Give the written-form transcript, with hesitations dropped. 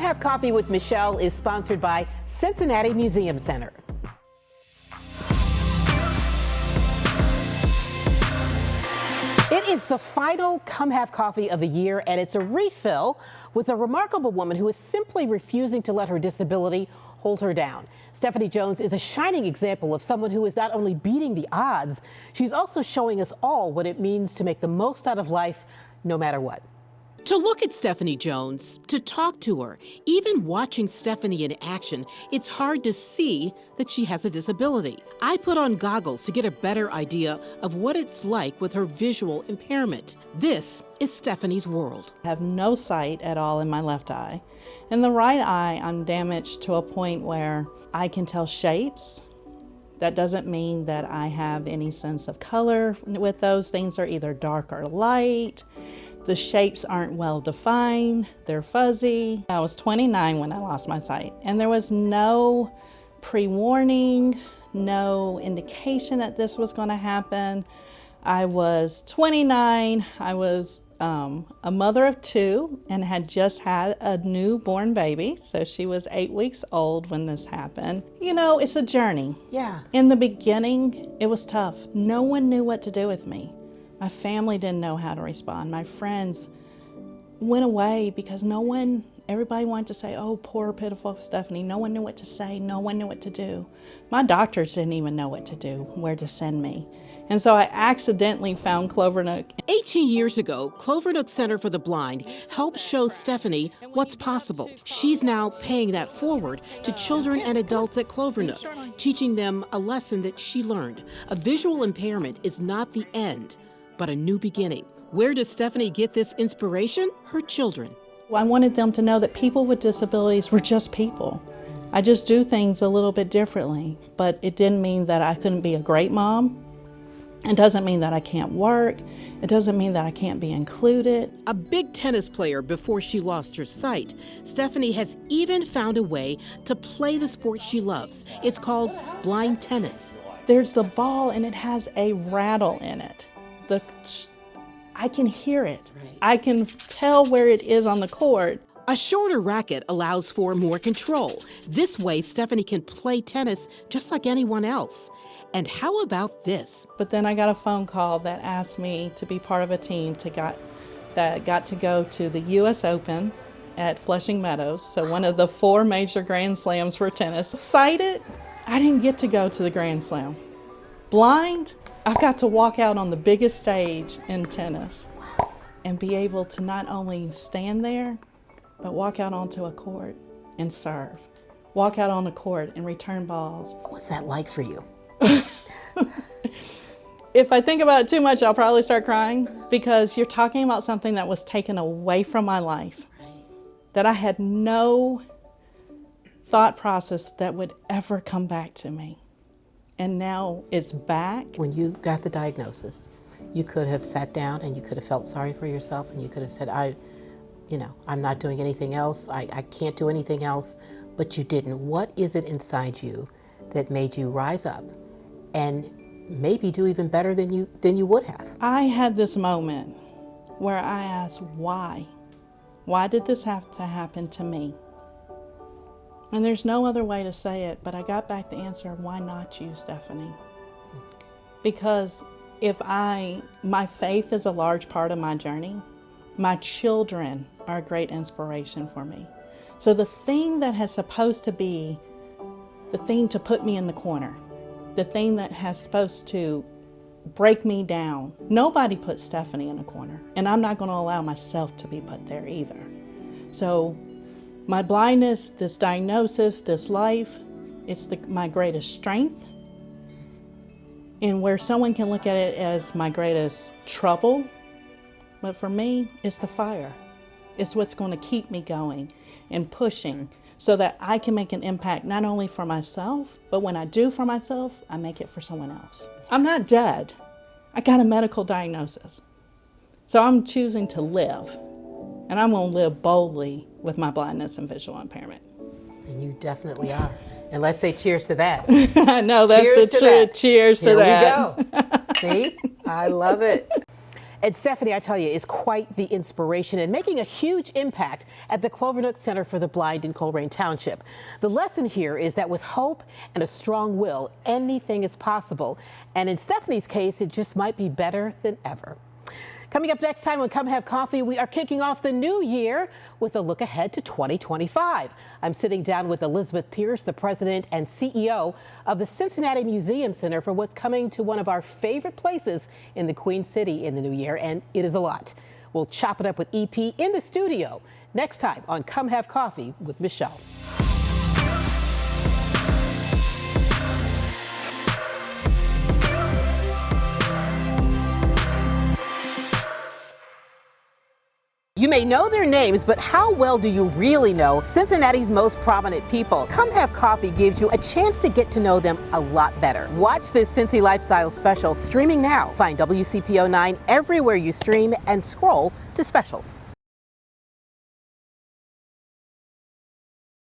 Have Coffee with Michelle is sponsored by Cincinnati Museum Center. It is the final Come Have Coffee of the year, and it's a refill with a remarkable woman who is simply refusing to let her disability hold her down. Stephanie Jones is a shining example of someone who is not only beating the odds, she's also showing us all what it means to make the most out of life, no matter what. To look at Stephanie Jones, to talk to her, even watching Stephanie in action, it's hard to see that she has a disability. I put on goggles to get a better idea of what it's like with her visual impairment. This is Stephanie's world. I have no sight at all in my left eye. In the right eye, I'm damaged to a point where I can tell shapes. That doesn't mean that I have any sense of color with those. Things are either dark or light. The shapes aren't well defined, they're fuzzy. I was 29 when I lost my sight, and there was no pre-warning, no indication that this was going to happen. I was 29, I was a mother of two and had just had a newborn baby, so she was 8 weeks old when this happened. You know, it's a journey. Yeah. In the beginning, it was tough. No one knew what to do with me. My family didn't know how to respond. My friends went away because everybody wanted to say, oh, poor, pitiful Stephanie. No one knew what to say. No one knew what to do. My doctors didn't even know what to do, where to send me. And so I accidentally found Clover Nook. 18 years ago, Clover Nook Center for the Blind helped show Stephanie what's possible. She's now paying that forward to children and adults at Clover Nook, teaching them a lesson that she learned. A visual impairment is not the end, but a new beginning. Where does Stephanie get this inspiration? Her children. I wanted them to know that people with disabilities were just people. I just do things a little bit differently, but it didn't mean that I couldn't be a great mom. It doesn't mean that I can't work. It doesn't mean that I can't be included. A big tennis player before she lost her sight, Stephanie has even found a way to play the sport she loves. It's called blind tennis. There's the ball and it has a rattle in it. I can hear it. I can tell where it is on the court. A shorter racket allows for more control. This way, Stephanie can play tennis just like anyone else. And how about this? But then I got a phone call that asked me to be part of a team that got to go to the US Open at Flushing Meadows, so one of the 4 major Grand Slams for tennis. Sighted, I didn't get to go to the Grand Slam. Blind, I've got to walk out on the biggest stage in tennis and be able to not only stand there, but walk out onto a court and serve. Walk out on the court and return balls. What's that like for you? If I think about it too much, I'll probably start crying, because you're talking about something that was taken away from my life, that I had no thought process that would ever come back to me. And now it's back. When you got the diagnosis, you could have sat down and you could have felt sorry for yourself, and you could have said, I'm not doing anything else. I can't do anything else, but you didn't. What is it inside you that made you rise up and maybe do even better than you would have? I had this moment where I asked, why? Why did this have to happen to me? And there's no other way to say it, but I got back the answer, why not you, Stephanie? Because my faith is a large part of my journey. My children are a great inspiration for me. So the thing that has supposed to be the thing to put me in the corner, the thing that has supposed to break me down, nobody put Stephanie in a corner, and I'm not going to allow myself to be put there either. So my blindness, this diagnosis, this life, it's my greatest strength. And where someone can look at it as my greatest trouble, but for me, it's the fire. It's what's going to keep me going and pushing so that I can make an impact not only for myself, but when I do for myself, I make it for someone else. I'm not dead. I got a medical diagnosis. So I'm choosing to live, and I'm going to live boldly with my blindness and visual impairment. And you definitely are. And let's say cheers to that. I know, that's cheers the truth. Cheers to that. Here we go. See? I love it. And Stephanie, I tell you, is quite the inspiration and making a huge impact at the Clovernook Center for the Blind in Colerain Township. The lesson here is that with hope and a strong will, anything is possible. And in Stephanie's case, it just might be better than ever. Coming up next time on Come Have Coffee, we are kicking off the new year with a look ahead to 2025. I'm sitting down with Elizabeth Pierce, the president and CEO of the Cincinnati Museum Center, for what's coming to one of our favorite places in the Queen City in the new year, and it is a lot. We'll chop it up with EP in the studio next time on Come Have Coffee with Michelle. You may know their names, but how well do you really know Cincinnati's most prominent people? Come Have Coffee gives you a chance to get to know them a lot better. Watch this Cincy Lifestyle special streaming now. Find WCPO 9 everywhere you stream and scroll to specials.